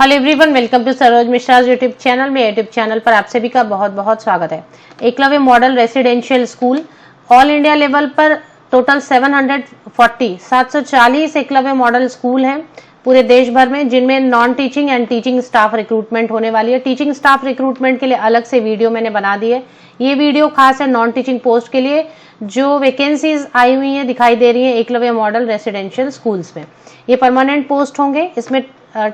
Hello everyone, welcome to Saroj Mishra YouTube channel में। YouTube channel पर आप सभी का बहुत बहुत स्वागत है। Eklavya model residential school all India level पर टोटल 740 एकलव्य मॉडल स्कूल हैं पूरे देश भर में, जिनमें non teaching and teaching staff recruitment होने वाली है। टीचिंग स्टाफ रिक्रूटमेंट के लिए अलग से वीडियो मैंने बना दी है। ये वीडियो खास है नॉन टीचिंग पोस्ट के लिए। जो वैकेंसीज आई हुई है दिखाई दे रही है एकलव्य मॉडल रेसिडेंशियल स्कूल्स में, ये परमानेंट पोस्ट होंगे। इसमें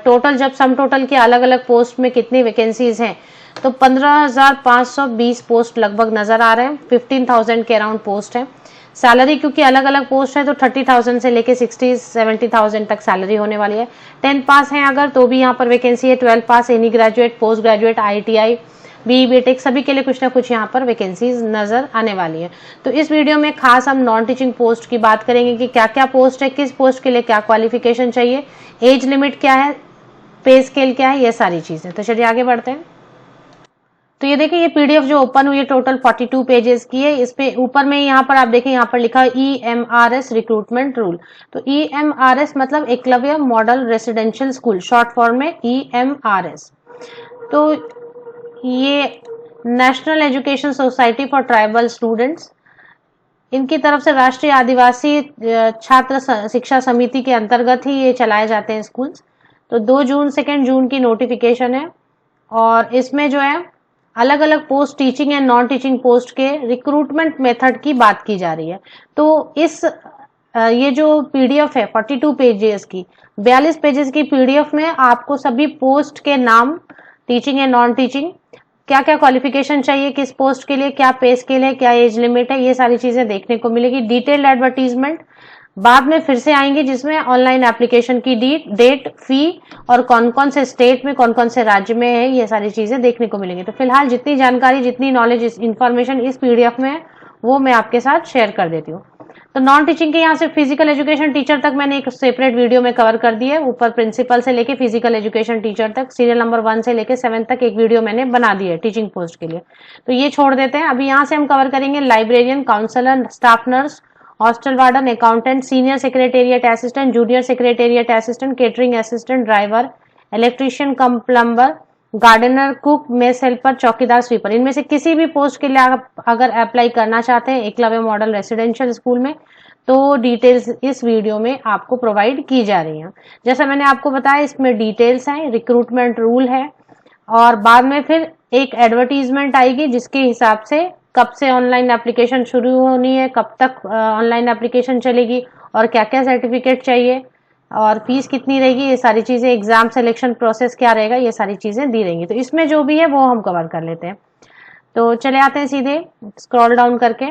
टोटल जब सम टोटल के अलग अलग पोस्ट में कितनी वैकेंसीज हैं तो 15,520 पोस्ट लगभग नजर आ रहे हैं। 15,000 के अराउंड पोस्ट है। सैलरी क्योंकि अलग अलग पोस्ट है तो 30,000 से लेके 60-70,000 तक सैलरी होने वाली है। 10 पास है अगर तो भी यहाँ पर वैकेंसी है। 12 pass, any graduate, post graduate, ITI, BE BTech सभी के लिए कुछ ना कुछ यहाँ पर वैकेंसीज नजर आने वाली है। तो इस वीडियो में खास हम नॉन टीचिंग पोस्ट की बात करेंगे कि क्या क्या पोस्ट है, किस पोस्ट के लिए क्या क्वालिफिकेशन चाहिए, एज लिमिट क्या है, पे स्केल क्या है, ये सारी चीजें। तो चलिए आगे बढ़ते हैं। तो ये देखिए, ये PDF जो ओपन हुई है टोटल 42 पेजेस की है। इस पे ऊपर में यहाँ पर आप देखिए, यहाँ पर लिखा है EMRS रिक्रूटमेंट रूल। तो EMRS मतलब Eklavya model residential school, short form में EMRS। तो ये national education society for tribal students, इनकी तरफ से राष्ट्रीय आदिवासी छात्र शिक्षा समिति के अंतर्गत ही ये चलाए जाते हैं स्कूल्स। तो 2 जून की नोटिफिकेशन है और इसमें जो है अलग अलग post, teaching and non teaching post के रिक्रूटमेंट मेथड की बात की जा रही है। तो इस ये जो PDF है 42 पेजेस की, 42 पेजेस की PDF में आपको सभी पोस्ट के नाम, टीचिंग एंड नॉन टीचिंग, क्या क्या क्वालिफिकेशन चाहिए, किस पोस्ट के लिए, क्या पे स्केल है, क्या एज लिमिट है, ये सारी चीजें देखने को मिलेगी। डिटेल्ड एडवर्टीजमेंट बाद में फिर से आएंगे, जिसमें ऑनलाइन एप्लीकेशन की डेट, फी और कौन कौन से स्टेट में, कौन कौन से राज्य में है, ये सारी चीजें देखने को मिलेंगी। तो फिलहाल जितनी जानकारी, जितनी नॉलेज, इंफॉर्मेशन इस PDF में है वो मैं आपके साथ शेयर कर देती हूँ। तो नॉन टीचिंग के यहाँ से फिजिकल एजुकेशन टीचर तक मैंने एक सेपरेट वीडियो में कवर कर दी है। ऊपर प्रिंसिपल से लेके फिजिकल एजुकेशन टीचर तक, सीरियल नंबर 1 से लेके 7 तक एक वीडियो मैंने बना दी है टीचिंग पोस्ट के लिए। तो ये छोड़ देते हैं। अभी यहाँ से हम कवर करेंगे librarian, counsellor, staff nurse, hostel warden, accountant, senior secretariat assistant, junior secretariat assistant, catering assistant, driver, electrician cum plumber, gardener, cook, mess helper, चौकीदार, स्वीपर, इनमें से किसी भी पोस्ट के लिए आप अगर अप्लाई करना चाहते हैं एकलव्य मॉडल रेसिडेंशियल स्कूल में, तो डिटेल्स इस वीडियो में आपको प्रोवाइड की जा रही हैं। जैसा मैंने आपको बताया, इसमें डिटेल्स हैं, रिक्रूटमेंट रूल है और बाद में फिर एक एडवर्टीजमेंट आएगी जिसके हिसाब से कब से ऑनलाइन एप्लीकेशन शुरू होनी है, कब तक ऑनलाइन एप्लीकेशन चलेगी और क्या क्या सर्टिफिकेट चाहिए और फीस कितनी रहेगी, ये सारी चीजें, एग्जाम सिलेक्शन प्रोसेस क्या रहेगा, ये सारी चीजें दी रहेंगी। तो इसमें जो भी है वो हम कवर कर लेते हैं। तो चले आते हैं सीधे स्क्रॉल डाउन करके।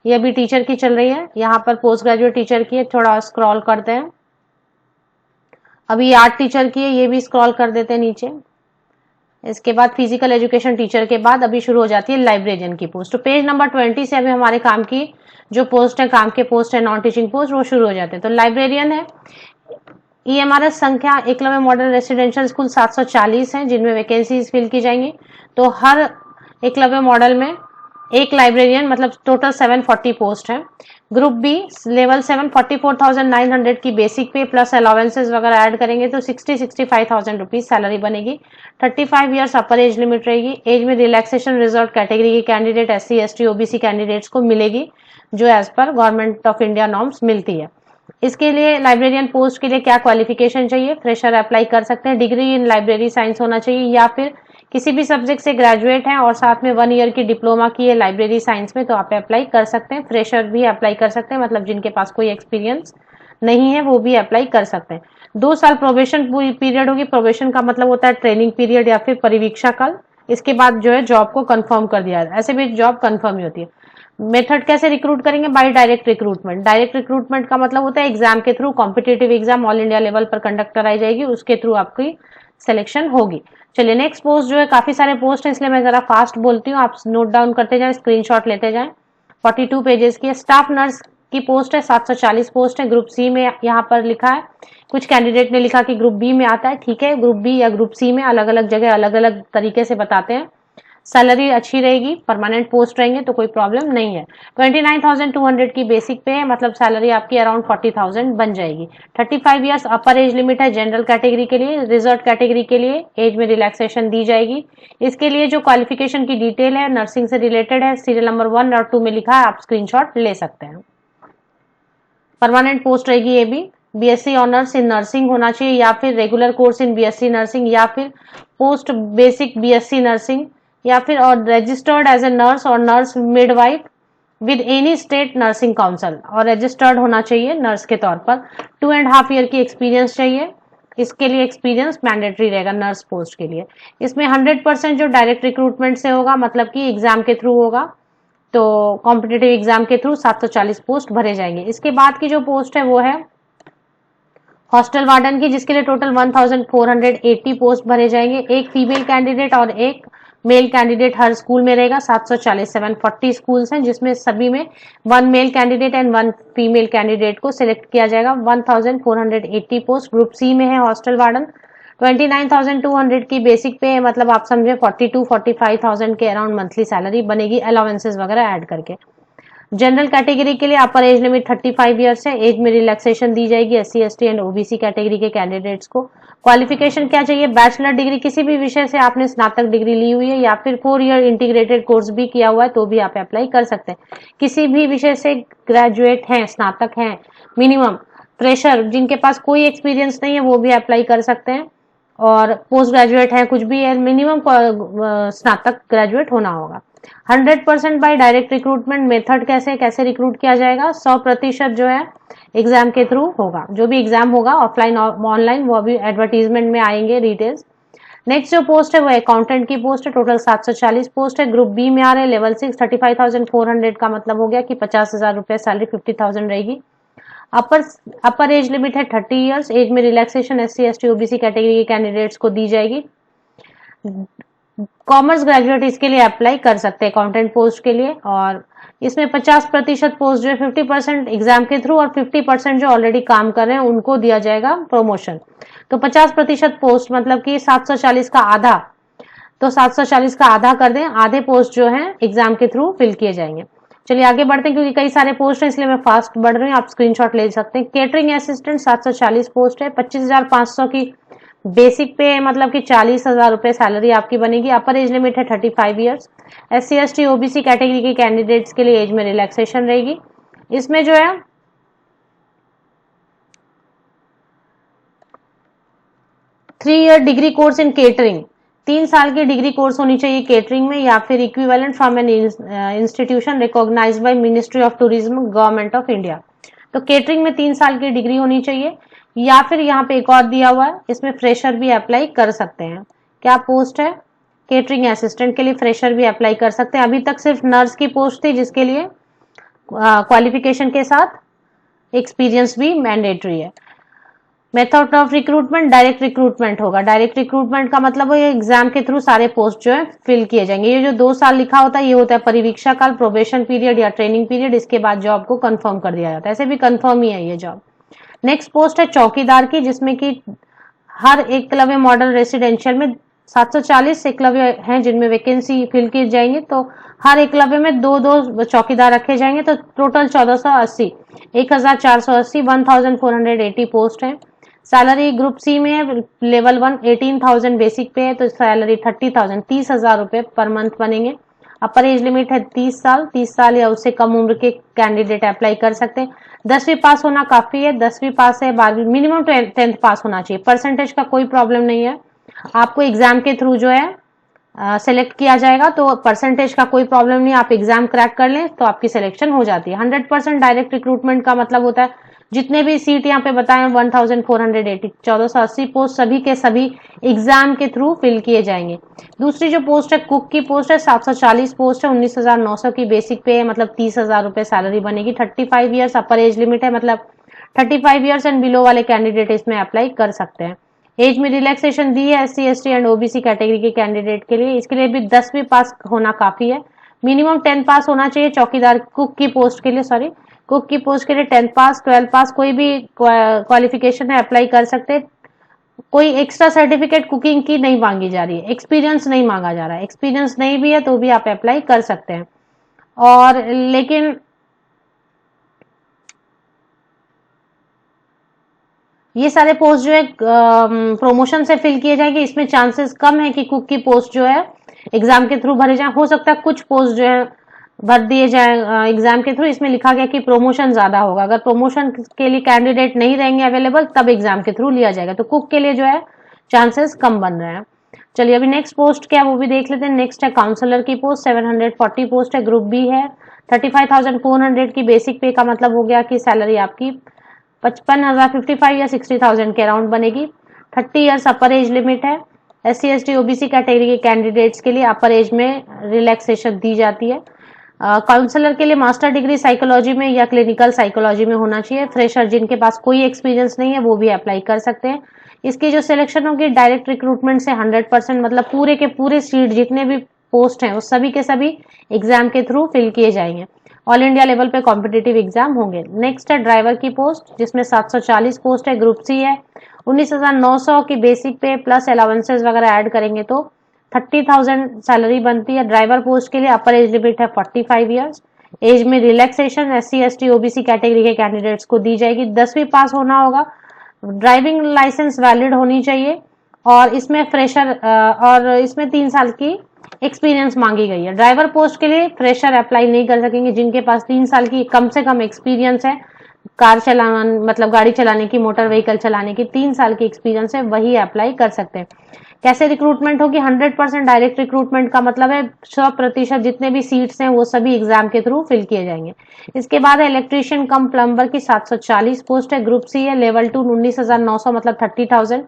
ये अभी टीचर की चल रही है, यहाँ पर पोस्ट ग्रेजुएट टीचर की है, थोड़ा स्क्रॉल करते हैं। अभी आर्ट टीचर की है, ये भी स्क्रॉल कर देते हैं नीचे। इसके बाद फिजिकल एजुकेशन टीचर के बाद अभी शुरू हो जाती है लाइब्रेरियन की पोस्ट। तो पेज नंबर 20 से अभी हमारे काम की जो पोस्ट है, काम के पोस्ट है, नॉन टीचिंग पोस्ट, वो शुरू हो जाते हैं। तो लाइब्रेरियन है। EMRS संख्या एकलव्य मॉडल रेसिडेंशियल स्कूल 740 है जिनमें वैकेंसीज फिल की जाएंगी। तो हर एकलव्य मॉडल में एक लाइब्रेरियन, मतलब टोटल 740 पोस्ट है। ग्रुप बी लेवल 7 44,900 की बेसिक पे प्लस अलाउंसेस वगैरह ऐड करेंगे तो 60-65,000 रुपीज सैलरी बनेगी। 35 ईयर्स अपर एज लिमिट रहेगी। एज में रिलैक्सेशन रिजर्व कैटेगरी की candidate, SC ST OBC candidates को मिलेगी जो as per government of India norms मिलती है। इसके लिए लाइब्रेरियन पोस्ट के लिए क्या क्वालिफिकेशन चाहिए, फ्रेशर अप्लाई कर सकते हैं, डिग्री इन लाइब्रेरी साइंस होना चाहिए या फिर किसी भी सब्जेक्ट से ग्रेजुएट हैं और साथ में 1 ईयर की डिप्लोमा की है लाइब्रेरी साइंस में, तो आप अप्लाई कर सकते हैं। फ्रेशर भी अप्लाई कर सकते हैं, मतलब जिनके पास कोई एक्सपीरियंस नहीं है वो भी अप्लाई कर सकते हैं। 2 साल प्रोबेशन पीरियड होगी। प्रोबेशन का मतलब होता है ट्रेनिंग पीरियड या फिर परिवीक्षा काल। इसके बाद जो है जॉब को कंफर्म कर दिया जाए। ऐसे भी जॉब कंफर्म ही होती है। मेथड कैसे रिक्रूट करेंगे, by direct recruitment. Direct recruitment का मतलब होता है एग्जाम के through, competitive exam all India level पर कंडक्ट कराई जाएगी, उसके थ्रू आपकी सिलेक्शन होगी। चलिए नेक्स्ट पोस्ट जो है, काफी सारे पोस्ट है इसलिए मैं जरा फास्ट बोलती हूँ, आप नोट डाउन करते जाएं, स्क्रीनशॉट लेते जाएं। 42 पेजेस की है। स्टाफ नर्स की पोस्ट है, 740 पोस्ट है। ग्रुप सी में यहाँ पर लिखा है, कुछ कैंडिडेट ने लिखा कि ग्रुप बी में आता है, ठीक है, ग्रुप बी या ग्रुप सी में अलग अलग जगह अलग अलग तरीके से बताते हैं। सैलरी अच्छी रहेगी, परमानेंट पोस्ट रहेंगे तो कोई प्रॉब्लम नहीं है। 29,200 की बेसिक पे है, मतलब सैलरी आपकी अराउंड 40,000 बन जाएगी। 35 ईयर्स अपर एज लिमिट है जनरल कैटेगरी के लिए। रिजर्व कैटेगरी के लिए एज में रिलैक्सेशन दी जाएगी। इसके लिए जो क्वालिफिकेशन की डिटेल है नर्सिंग से रिलेटेड है, सीरियल नंबर 1 और 2 में लिखा है, आप स्क्रीनशॉट ले सकते हैं। परमानेंट पोस्ट रहेगी ये भी। बीएससी ऑनर्स इन नर्सिंग होना चाहिए या फिर regular course in BSc nursing या फिर पोस्ट बेसिक बीएससी नर्सिंग या फिर और रजिस्टर्ड एज ए नर्स और nurse midwife with any state nursing council, और रजिस्टर्ड होना चाहिए नर्स के तौर पर। 2.5 ईयर की एक्सपीरियंस चाहिए, इसके लिए एक्सपीरियंस मैंडेटरी रहेगा नर्स पोस्ट के लिए। इसमें 100% जो डायरेक्ट रिक्रूटमेंट से होगा, मतलब कि एग्जाम के थ्रू होगा, तो कॉम्पिटिटिव एग्जाम के थ्रू 740 पोस्ट भरे जाएंगे। इसके बाद की जो पोस्ट है वो है हॉस्टल वार्डन की, जिसके लिए टोटल 1480 पोस्ट भरे जाएंगे। एक फीमेल कैंडिडेट और एक मेल कैंडिडेट हर स्कूल में रहेगा। 740 740 स्कूल्स हैं, जिसमें सभी में 1 male candidate and 1 female candidate को सिलेक्ट किया जाएगा। 1480 पोस्ट ग्रुप सी में है हॉस्टल वार्डन। 29,200 की बेसिक पे है, मतलब आप समझे 42-45,000 के अराउंड मंथली सैलरी बनेगी, अलाउंसेस वगैरह ऐड करके। जनरल कैटेगरी के लिए अपर एज लिमिट 35 ईयर्स है। एज में रिलैक्सेशन दी जाएगी SC ST and OBC category के कैंडिडेट्स को। क्वालिफिकेशन क्या चाहिए? बैचलर डिग्री, किसी भी विषय से आपने स्नातक डिग्री ली हुई है या फिर 4 ईयर इंटीग्रेटेड कोर्स भी किया हुआ है तो भी आप अप्लाई कर सकते हैं। किसी भी विषय से ग्रेजुएट हैं, स्नातक हैं, मिनिमम फ्रेशर जिनके पास कोई एक्सपीरियंस नहीं है वो भी अप्लाई कर सकते हैं, और पोस्ट ग्रेजुएट है, कुछ भी है, मिनिमम स्नातक ग्रेजुएट होना होगा। 100% बाय डायरेक्ट रिक्रूटमेंट। मेथड कैसे रिक्रूट किया जाएगा? 100% जो है एग्जाम के थ्रू होगा। जो भी एग्जाम होगा ऑफलाइन ऑनलाइन वो भी एडवर्टीजमेंट में आएंगे डिटेल्स। नेक्स्ट जो पोस्ट है वो अकाउंटेंट की पोस्ट है। टोटल 740 पोस्ट है। ग्रुप बी में आ रहे लेवल 6। 35,400 का मतलब हो गया कि 50,000 रुपए सैलरी, 50,000 रहेगी। अपर एज लिमिट है 30 ईयर्स। एज में relaxation SC ST OBC category के कैंडिडेट्स को दी जाएगी। कॉमर्स ग्रेजुएट इसके लिए अप्लाई कर सकते हैं अकाउंटेंट पोस्ट के लिए, और इसमें 50% पोस्ट जो है 50% एग्जाम के थ्रू और 50% जो ऑलरेडी काम कर रहे हैं उनको दिया जाएगा प्रमोशन। तो 50% पोस्ट मतलब कि 740 का आधा, तो 740 का आधा कर दें, आधे पोस्ट जो है एग्जाम के थ्रू फिल किए जाएंगे। चलिए आगे बढ़ते हैं, क्योंकि कई सारे पोस्ट हैं इसलिए मैं फास्ट बढ़ रही हूँ, आप स्क्रीनशॉट ले सकते हैं। केटरिंग असिस्टेंट 740 पोस्ट है। 25,500 की बेसिक पे है, मतलब कि 40,000 रुपए सैलरी आपकी बनेगी। अपर एज लिमिट है 35 years. SC ST OBC category के कैंडिडेट्स के लिए एज में रिलैक्सेशन रहेगी। इसमें जो है 3 year degree course in catering, 3 साल की डिग्री कोर्स होनी चाहिए केटरिंग में, या फिर equivalent from an institution recognised by ministry of tourism government of India. तो केटरिंग में 3 साल की डिग्री होनी चाहिए, या फिर यहाँ पे एक और दिया हुआ है, इसमें फ्रेशर भी अप्लाई कर सकते हैं। क्या पोस्ट है? केटरिंग असिस्टेंट के लिए फ्रेशर भी अप्लाई कर सकते हैं। अभी तक सिर्फ नर्स की पोस्ट थी जिसके लिए क्वालिफिकेशन के साथ एक्सपीरियंस भी मैंडेटरी है। Method of recruitment direct recruitment होगा। डायरेक्ट रिक्रूटमेंट का मतलब है एग्जाम के थ्रू सारे पोस्ट जो है फिल किए जाएंगे। ये जो 2 साल लिखा होता है ये होता है परिवीक्षा काल, प्रोबेशन पीरियड या ट्रेनिंग पीरियड। इसके बाद जॉब को कंफर्म कर दिया जाता है, ऐसे भी कंफर्म ही है ये जॉब। नेक्स्ट पोस्ट है चौकीदार की, जिसमें कि हर एकलव्य मॉडल रेसिडेंशियल में 740 एकलव्य हैं जिनमें वैकेंसी फिल की जाएंगे, तो हर एकलव्य में 2-2 चौकीदार रखे जाएंगे, तो टोटल 1480 1480 1480 पोस्ट है। सैलरी ग्रुप सी में है, लेवल 1 18,000 बेसिक पे है, तो सैलरी 30,000 30,000 रुपए पर मंथ बनेंगे। अपर एज लिमिट है 30 साल, 30 साल या उससे कम उम्र के कैंडिडेट अप्लाई कर सकते हैं। 10वीं पास होना काफी है, 10वीं पास है, 12वीं मिनिमम 10th पास होना चाहिए। परसेंटेज का कोई प्रॉब्लम नहीं है, आपको एग्जाम के थ्रू जो है सेलेक्ट किया जाएगा, तो परसेंटेज का कोई प्रॉब्लम नहीं, आप एग्जाम क्रैक कर लें तो आपकी सिलेक्शन हो जाती है। 100% डायरेक्ट रिक्रूटमेंट का मतलब होता है जितने भी सीट यहाँ पे बताए 1480 1480 पोस्ट सभी के सभी एग्जाम के थ्रू फिल किए जाएंगे। दूसरी जो पोस्ट है कुक की पोस्ट है, 740 पोस्ट है, 19,900 की बेसिक पे है, मतलब 30,000 रुपए सैलरी बनेगी। 35 ईयर्स अपर एज लिमिट है, मतलब 35 ईयर्स एंड बिलो वाले कैंडिडेट इसमें अप्लाई कर सकते हैं। एज में रिलैक्सेशन दी है SC ST and OBC category के कैंडिडेट के लिए। इसके लिए भी 10वीं पास होना काफी है, मिनिमम 10 पास होना चाहिए। चौकीदार कुक की पोस्ट के लिए कुक की पोस्ट के लिए 10 पास 12 पास कोई भी क्वालिफिकेशन है अप्लाई कर सकते हैं। कोई एक्स्ट्रा सर्टिफिकेट कुकिंग की नहीं मांगी जा रही है, एक्सपीरियंस नहीं मांगा जा रहा है। एक्सपीरियंस नहीं भी है तो भी आप अप्लाई कर सकते हैं। और लेकिन ये सारे पोस्ट जो है प्रमोशन से फिल किए जाएंगे। इसमें चांसेस कम है कि कुक की पोस्ट जो है एग्जाम के थ्रू भरे जाए। हो सकता है कुछ पोस्ट जो है भर दिए जाए एग्जाम के थ्रू। इसमें लिखा गया कि प्रमोशन ज्यादा होगा। अगर प्रमोशन के लिए कैंडिडेट नहीं रहेंगे अवेलेबल तब एग्जाम के थ्रू लिया जाएगा। तो कुक के लिए जो है चांसेस कम बन रहे हैं। चलिए अभी नेक्स्ट पोस्ट क्या है वो भी देख लेते हैं। नेक्स्ट है काउंसलर की पोस्ट, 740 पोस्ट है, ग्रुप बी है। 35,400 की बेसिक पे का मतलब हो गया कि सैलरी आपकी 55,055 या 60,000 के अराउंड बनेगी। 30 ईयर्स अपर एज लिमिट है। SC ST OBC कैटेगरी के कैंडिडेट्स के लिए अपर एज में रिलैक्सेशन दी जाती है। काउंसलर के लिए मास्टर डिग्री साइकोलॉजी में या क्लिनिकल साइकोलॉजी में होना चाहिए। फ्रेशर जिनके पास कोई एक्सपीरियंस नहीं है वो भी अप्लाई कर सकते हैं। इसकी जो सिलेक्शन होगी डायरेक्ट रिक्रूटमेंट से 100%, मतलब पूरे के पूरे सीट जितने भी पोस्ट हैं उस सभी के सभी एग्जाम के थ्रू फिल किए जाएंगे। ऑल इंडिया लेवल पे कॉम्पिटिटिव एग्जाम होंगे। नेक्स्ट है ड्राइवर की पोस्ट जिसमें 740 पोस्ट है, ग्रुप सी है। 19,900 की बेसिक पे प्लस अलाउंसेस वगैरह ऐड करेंगे तो 30,000 सैलरी बनती है। ड्राइवर पोस्ट के लिए अपर एज लिमिट है 45 ईयर्स। एज में relaxation SC ST OBC category के कैंडिडेट्स को दी जाएगी। 10वीं पास होना होगा, ड्राइविंग लाइसेंस वैलिड होनी चाहिए और इसमें फ्रेशर और इसमें 3 साल की एक्सपीरियंस मांगी गई है। ड्राइवर पोस्ट के लिए फ्रेशर अप्लाई नहीं कर सकेंगे। जिनके पास 3 साल की कम से कम एक्सपीरियंस है, कार चलाना मतलब गाड़ी चलाने की, मोटर व्हीकल चलाने की 3 साल की एक्सपीरियंस है, वही अप्लाई कर सकते हैं। कैसे रिक्रूटमेंट होगी? 100% डायरेक्ट रिक्रूटमेंट का मतलब है 100% जितने भी सीट्स हैं वो सभी एग्जाम के थ्रू फिल किए जाएंगे। इसके बाद है इलेक्ट्रीशियन कम प्लम्बर की 740 पोस्ट है, ग्रुप सी है। लेवल 2 19,900 मतलब 30,000।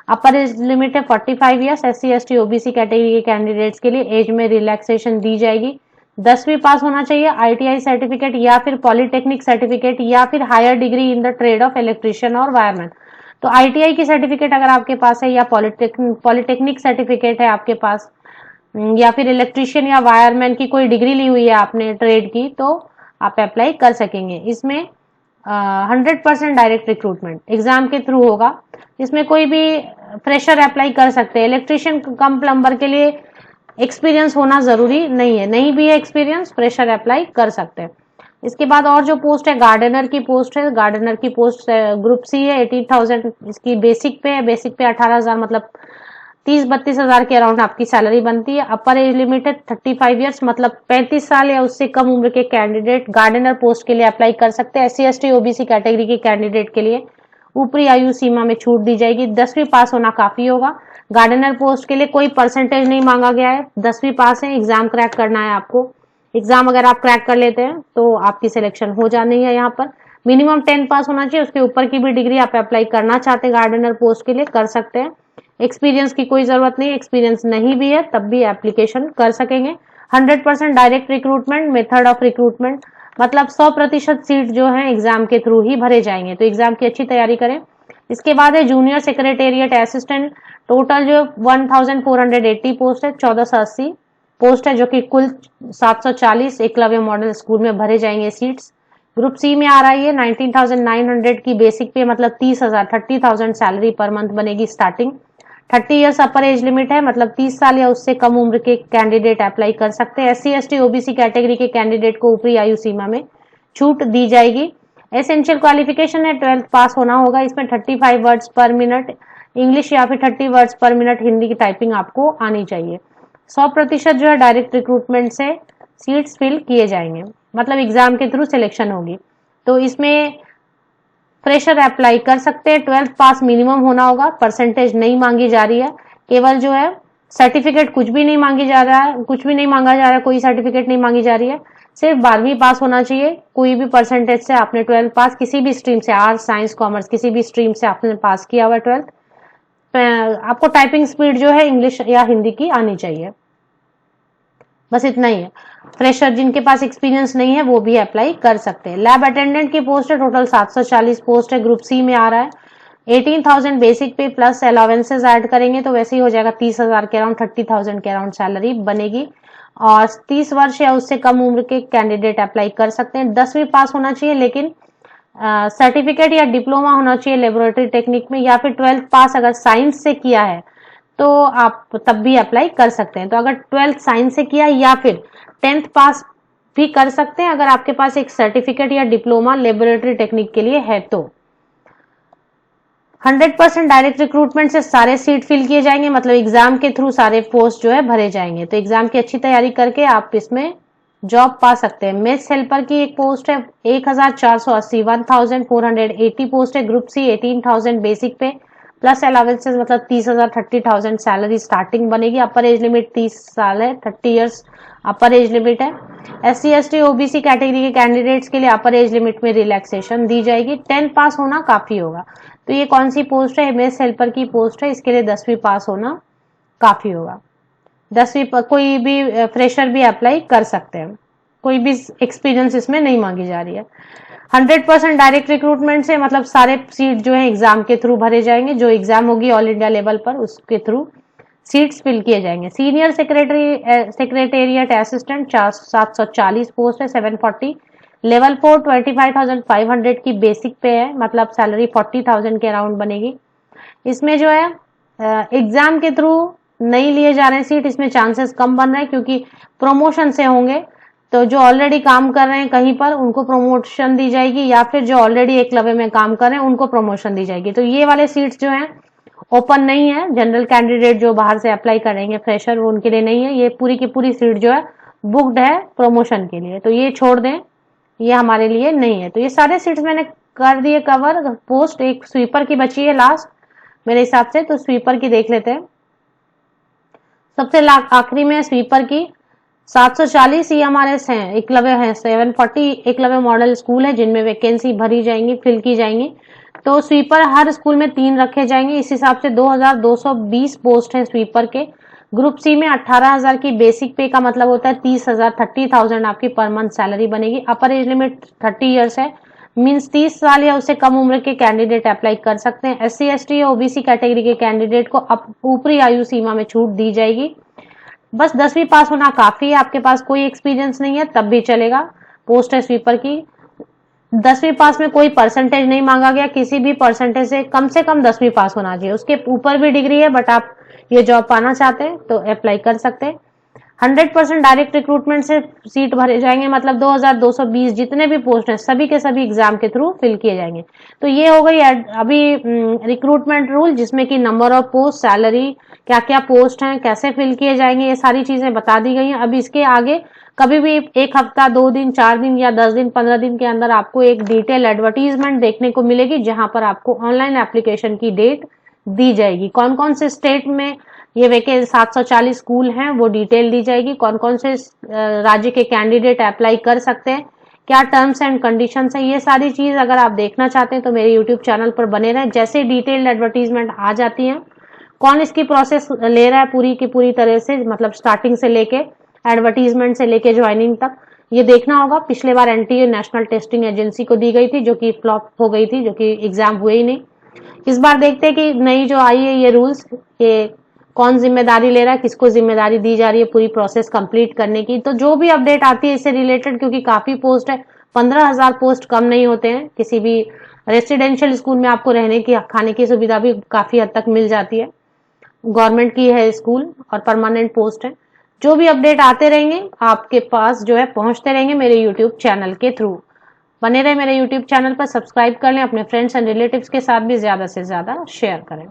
अपर एज लिमिट है 45 years. SC ST OBC category के कैंडिडेट्स के लिए एज में रिलैक्सेशन दी जाएगी। 10वीं पास होना चाहिए, ITI सर्टिफिकेट या फिर पॉलिटेक्निक सर्टिफिकेट या फिर higher degree in the trade of electrician और वायरमैन। तो ITI की सर्टिफिकेट अगर आपके पास है या पॉलिटेक्निक सर्टिफिकेट है आपके पास या फिर इलेक्ट्रीशियन या वायरमैन की कोई डिग्री ली हुई है आपने ट्रेड की तो आप अप्लाई कर सकेंगे। इसमें 100% डायरेक्ट रिक्रूटमेंट एग्जाम के थ्रू होगा। इसमें कोई भी फ्रेशर अप्लाई कर सकते हैं। इलेक्ट्रीशियन कम प्लम्बर के लिए एक्सपीरियंस होना जरूरी नहीं है, नहीं भी है एक्सपीरियंस, फ्रेशर अप्लाई कर सकते हैं। इसके बाद और जो पोस्ट है गार्डनर की पोस्ट है। गार्डनर की पोस्ट ग्रुप सी है, 18,000 इसकी बेसिक पे है। बेसिक पे 18,000 मतलब 30-32 हजार के अराउंड आपकी सैलरी बनती है। अपर एज लिमिट है 35 ईयर्स मतलब 35 साल या उससे कम उम्र के कैंडिडेट गार्डनर पोस्ट के लिए अप्लाई कर सकते हैं। SC ST OBC कैटेगरी के कैंडिडेट के लिए ऊपरी आयु सीमा में छूट दी जाएगी। 10वीं पास होना काफी होगा। गार्डनर पोस्ट के लिए कोई परसेंटेज नहीं मांगा गया है, 10वीं पास है। एग्जाम क्रैक करना है आपको। एग्जाम अगर आप क्रैक कर लेते हैं तो आपकी सिलेक्शन हो जानी है। यहाँ पर मिनिमम 10 पास होना चाहिए, उसके ऊपर की भी डिग्री आप अप्लाई करना चाहते हैं गार्डनर पोस्ट के लिए कर सकते हैं। एक्सपीरियंस की कोई जरूरत नहीं, एक्सपीरियंस नहीं भी है तब भी एप्लीकेशन कर सकेंगे। 100% direct recruitment, method of recruitment मतलब 100% सीट जो है एग्जाम के थ्रू ही भरे जाएंगे। तो एग्जाम की अच्छी तैयारी करें। इसके बाद है जूनियर सेक्रेटेरिएट असिस्टेंट। टोटल जो 1480 पोस्ट है, 1480 पोस्ट है जो कि कुल 740 एकलव्य मॉडल स्कूल में भरे जाएंगे सीट्स। ग्रुप सी में आ रही है 19,900 की बेसिक पे मतलब 30,000 सैलरी पर मंथ बनेगी स्टार्टिंग। 30 ईयर्स अपर एज लिमिट है मतलब 30 साल या उससे कम उम्र के कैंडिडेट अप्लाई कर सकते हैं। SC ST OBC कैटेगरी के कैंडिडेट को ऊपरी आयु सीमा में छूट दी जाएगी। एसेंशियल क्वालिफिकेशन है 12th पास होना होगा। इसमें 35 वर्ड्स पर मिनट इंग्लिश या फिर 30 वर्ड्स पर मिनट हिंदी की टाइपिंग आपको आनी चाहिए। 100% जो है डायरेक्ट रिक्रूटमेंट से सीट्स फिल किए जाएंगे मतलब एग्जाम के थ्रू सिलेक्शन होगी। तो इसमें फ्रेशर अप्लाई कर सकते हैं। 12th पास मिनिमम होना होगा, परसेंटेज नहीं मांगी जा रही है। केवल जो है सर्टिफिकेट कुछ भी नहीं मांगी जा रहा है, कुछ भी नहीं मांगा जा रहा है, कोई सर्टिफिकेट नहीं मांगी जा रही है। सिर्फ 12वीं पास होना चाहिए। कोई भी परसेंटेज से आपने 12th पास किसी भी स्ट्रीम से, आर्ट्स साइंस कॉमर्स किसी भी स्ट्रीम से आपने पास किया हुआ 12th। आपको टाइपिंग स्पीड जो है इंग्लिश या हिंदी की आनी चाहिए, बस इतना ही है। फ्रेशर जिनके पास एक्सपीरियंस नहीं है वो भी अप्लाई कर सकते हैं। लैब अटेंडेंट की पोस्ट है, टोटल 740 पोस्ट है, ग्रुप सी में आ रहा है। 18,000 बेसिक पे प्लस अलाउंसेस ऐड करेंगे तो वैसे ही हो जाएगा 30,000 के अराउंड, 30,000 के अराउंड सैलरी बनेगी। और 30 वर्ष या उससे कम उम्र के कैंडिडेट अप्लाई कर सकते हैं। 10वीं पास होना चाहिए लेकिन सर्टिफिकेट या डिप्लोमा होना चाहिए लेबोरेटरी टेक्निक में, या फिर 12th पास अगर साइंस से किया है तो आप तब भी अप्लाई कर सकते हैं। तो अगर 12th साइंस से किया या फिर 10th पास भी कर सकते हैं अगर आपके पास एक सर्टिफिकेट या डिप्लोमा लेबोरेटरी टेक्निक के लिए है तो। 100% डायरेक्ट रिक्रूटमेंट से सारे सीट फिल किए जाएंगे, मतलब एग्जाम के थ्रू सारे पोस्ट जो है भरे जाएंगे। तो एग्जाम की अच्छी तैयारी करके आप इसमें जॉब पा सकते हैं। मेस हेल्पर की एक पोस्ट है 1480, 1480 पोस्ट है। ग्रुप सी 18,000 बेसिक पे प्लस अलावेंसेस, मतलब 30,000 30,000 सैलरी स्टार्टिंग बनेगी। अपर एज लिमिट 30 साल है, 30 इयर्स अपर एज लिमिट है। SC ST OBC कैटेगरी के कैंडिडेट्स के लिए अपर एज लिमिट में रिलैक्सेशन दी जाएगी। 10 पास होना काफी होगा। तो ये कौन सी पोस्ट है? मेस हेल्पर की पोस्ट है, इसके लिए 10वीं पास होना काफी होगा। 10वीं कोई भी फ्रेशर भी अप्लाई कर सकते हैं, कोई भी एक्सपीरियंस इसमें नहीं मांगी जा रही है। 100% डायरेक्ट रिक्रूटमेंट से मतलब सारे सीट जो है एग्जाम के थ्रू भरे जाएंगे, जो एग्जाम होगी ऑल इंडिया लेवल पर उसके थ्रू सीट्स फिल किए जाएंगे। सीनियर सेक्रेटेरिएट असिस्टेंट 740 पोस्ट है, 740। लेवल 4 25,500 की बेसिक पे है, मतलब सैलरी 40,000 के अराउंड बनेगी। इसमें जो है एग्जाम के थ्रू नहीं लिए जा रहे हैं सीट, इसमें चांसेस कम बन रहे हैं क्योंकि प्रमोशन से होंगे। तो जो ऑलरेडी काम कर रहे हैं कहीं पर उनको प्रमोशन दी जाएगी, या फिर जो ऑलरेडी एकलव्य में काम कर रहे हैं उनको प्रमोशन दी जाएगी। तो ये वाले सीट्स जो हैं ओपन नहीं है। जनरल कैंडिडेट जो बाहर से अप्लाई करेंगे फ्रेशर, वो उनके लिए नहीं है। ये पूरी की पूरी सीट जो है बुक्ड है प्रमोशन के लिए, तो ये छोड़ दें, ये हमारे लिए नहीं है। तो ये सारे सीट्स मैंने कर दिए कवर। पोस्ट एक स्वीपर की बची है लास्ट मेरे हिसाब से, तो स्वीपर की देख लेते हैं। सबसे आखिरी में स्वीपर की 740 ये हमारे हैं एकलव्य है। 740 एकलव्य मॉडल स्कूल है जिनमें वैकेंसी भरी जाएंगी, फिल की जाएंगी। तो स्वीपर हर स्कूल में 3 रखे जाएंगे। इस हिसाब से 2220 पोस्ट है स्वीपर के। ग्रुप सी में 18,000 की बेसिक पे का मतलब होता है 30,000 30,000 आपकी पर मंथ सैलरी बनेगी। अपर एज लिमिट 30 इयर्स है, मींस 30 साल या उससे कम उम्र के कैंडिडेट अप्लाई कर सकते हैं। SC ST या OBC कैटेगरी के कैंडिडेट को ऊपरी आयु सीमा में छूट दी जाएगी। बस 10वीं पास होना काफी है, आपके पास कोई एक्सपीरियंस नहीं है तब भी चलेगा। पोस्ट है स्वीपर की। 10वीं पास में कोई परसेंटेज नहीं मांगा गया, किसी भी परसेंटेज से कम 10वीं पास होना चाहिए। उसके ऊपर भी डिग्री है, बट आप ये जॉब पाना चाहते हैं तो अप्लाई कर सकते हैं। 100% डायरेक्ट रिक्रूटमेंट से सीट भरे जाएंगे, मतलब 2220 जितने भी पोस्ट हैं सभी के सभी एग्जाम के थ्रू फिल किए जाएंगे। तो ये हो गई अभी रिक्रूटमेंट रूल, जिसमें कि नंबर ऑफ पोस्ट, सैलरी, क्या क्या पोस्ट हैं, कैसे फिल किए जाएंगे, ये सारी चीजें बता दी गई हैं। अब इसके आगे कभी भी 1 हफ्ता, 2 दिन, 4 दिन या 10 दिन, 15 दिन के अंदर आपको एक डिटेल एडवर्टीजमेंट देखने को मिलेगी, जहां पर आपको ऑनलाइन एप्लीकेशन की डेट दी जाएगी। कौन कौन से स्टेट में ये वैकेंसी 740 स्कूल हैं वो डिटेल दी जाएगी, कौन कौन से राज्य के कैंडिडेट अप्लाई कर सकते हैं, क्या टर्म्स एंड कंडीशंस है, ये सारी चीज अगर आप देखना चाहते हैं तो मेरे यूट्यूब चैनल पर बने रहें। जैसे डिटेल्ड एडवर्टीजमेंट आ जाती है, कौन इसकी प्रोसेस ले रहा है पूरी की पूरी तरह से, मतलब स्टार्टिंग से लेके एडवर्टीजमेंट से लेके ज्वाइनिंग तक, ये देखना होगा। पिछले बार NTA नेशनल टेस्टिंग एजेंसी को दी गई थी, जो कि फ्लॉप हो गई थी, जो कि एग्जाम हुए ही नहीं। इस बार देखते हैं कि नई जो आई है ये रूल्स, ये कौन जिम्मेदारी ले रहा है, किसको जिम्मेदारी दी जा रही है पूरी प्रोसेस कंप्लीट करने की। तो जो भी अपडेट आती है इससे रिलेटेड, क्योंकि काफी पोस्ट है, 15,000 पोस्ट कम नहीं होते हैं। किसी भी रेसिडेंशियल स्कूल में आपको रहने की, खाने की सुविधा भी काफी हद तक मिल जाती है। गवर्नमेंट की है स्कूल और परमानेंट पोस्ट है। जो भी अपडेट आते रहेंगे आपके पास जो है पहुंचते रहेंगे मेरे यूट्यूब चैनल के थ्रू। बने रहे मेरे यूट्यूब चैनल पर, सब्सक्राइब कर लें, अपने फ्रेंड्स एंड रिलेटिव्स के साथ भी ज्यादा से ज्यादा शेयर करें।